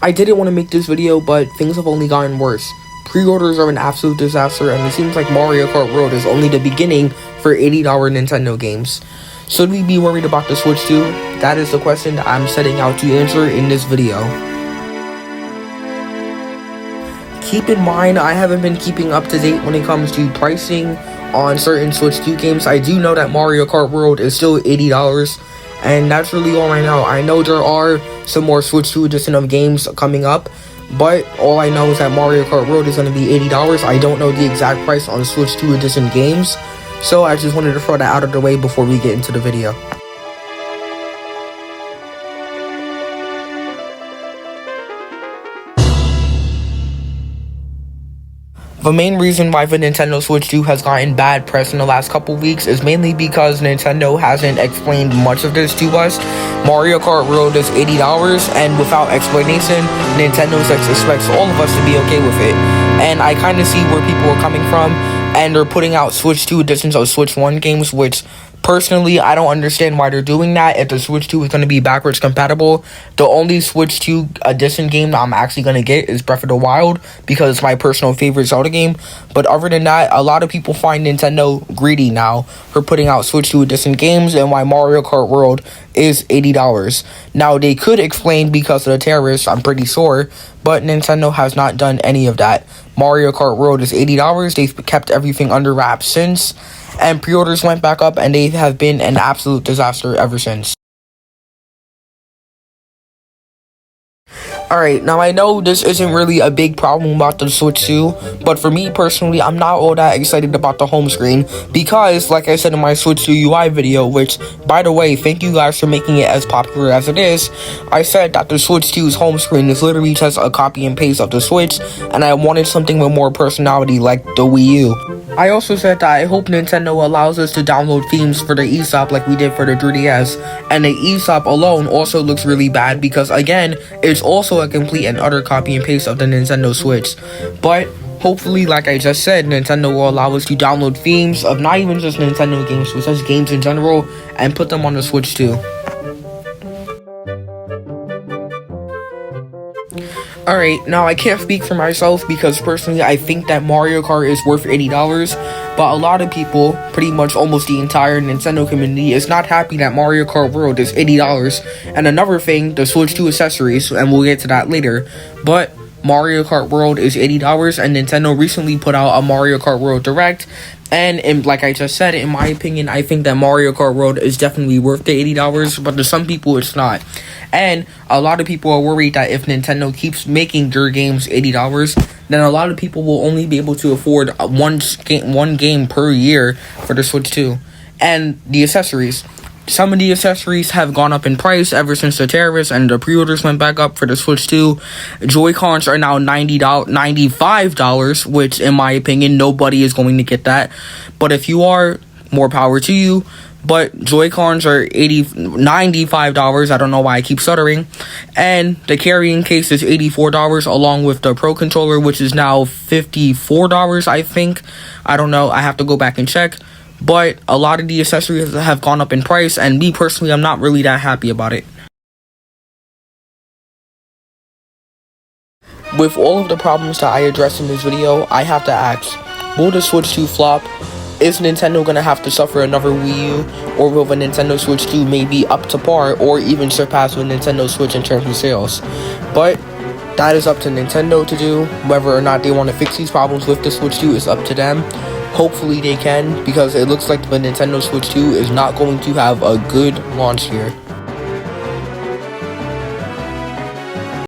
I didn't want to make this video, but things have only gotten worse. Pre-orders are an absolute disaster, and it seems like Mario Kart World is only the beginning for $80 Nintendo games. Should we be worried about the Switch 2? That is the question that I'm setting out to answer in this video. Keep in mind, I haven't been keeping up to date when it comes to pricing on certain Switch 2 games. I do know that Mario Kart World is still $80, and that's really all I know. I know there are some more Switch 2 edition of games coming up, but all I know is that Mario Kart World is going to be $80. I don't know the exact price on Switch 2 edition games, so I just wanted to throw that out of the way before we get into the video. The main reason why the Nintendo Switch 2 has gotten bad press in the last couple weeks is mainly because Nintendo hasn't explained much of this to us. Mario Kart World is $80, and without explanation, Nintendo expects all of us to be okay with it. And I kind of see where people are coming from, and they're putting out Switch 2 editions of Switch 1 games, which personally, I don't understand why they're doing that. If the Switch 2 is going to be backwards compatible, the only Switch 2 edition game that I'm actually going to get is Breath of the Wild, because it's my personal favorite Zelda game. But other than that, a lot of people find Nintendo greedy now for putting out Switch 2 edition games, and why Mario Kart World is $80. Now, they could explain because of the terrorists, I'm pretty sure, but Nintendo has not done any of that. Mario Kart World is $80. They've kept everything under wraps since, and pre-orders went back up, and they have been an absolute disaster ever since. Alright, now I know this isn't really a big problem about the Switch 2, but for me personally, I'm not all that excited about the home screen, because, like I said in my Switch 2 UI video, which, by the way, thank you guys for making it as popular as it is, I said that the Switch 2's home screen is literally just a copy and paste of the Switch, and I wanted something with more personality like the Wii U. I also said that I hope Nintendo allows us to download themes for the eShop like we did for the 3DS, and the eShop alone also looks really bad because, again, it's also a complete and utter copy and paste of the Nintendo Switch. But hopefully, like I just said, Nintendo will allow us to download themes of not even just Nintendo games, but just games in general, and put them on the Switch too. Alright, now I can't speak for myself because personally I think that Mario Kart is worth $80, but a lot of people, pretty much almost the entire Nintendo community, is not happy that Mario Kart World is $80. And another thing, the Switch 2 accessories, and we'll get to that later, but Mario Kart World is $80, and Nintendo recently put out a Mario Kart World Direct, and like I just said, in my opinion, I think that Mario Kart World is definitely worth the $80, but to some people it's not. And a lot of people are worried that if Nintendo keeps making their games $80, then a lot of people will only be able to afford one game per year for the Switch 2. And the accessories. Some of the accessories have gone up in price ever since the terrorists and the pre-orders went back up for the Switch 2. Joy-Cons are now $95, which in my opinion, nobody is going to get that. But if you are, more power to you. But Joy-Cons are $95. I don't know why I keep stuttering. And the carrying case is $84, along with the Pro Controller, which is now $54, I think. I don't know. I have to go back and check. But a lot of the accessories have gone up in price, and me personally, I'm not really that happy about it. With all of the problems that I addressed in this video, I have to ask, will the Switch 2 flop? Is Nintendo gonna have to suffer another Wii U? Or will the Nintendo Switch 2 maybe up to par, or even surpass the Nintendo Switch in terms of sales? But that is up to Nintendo to do. Whether or not they want to fix these problems with the Switch 2 is up to them. Hopefully they can, because it looks like the Nintendo Switch 2 is not going to have a good launch year.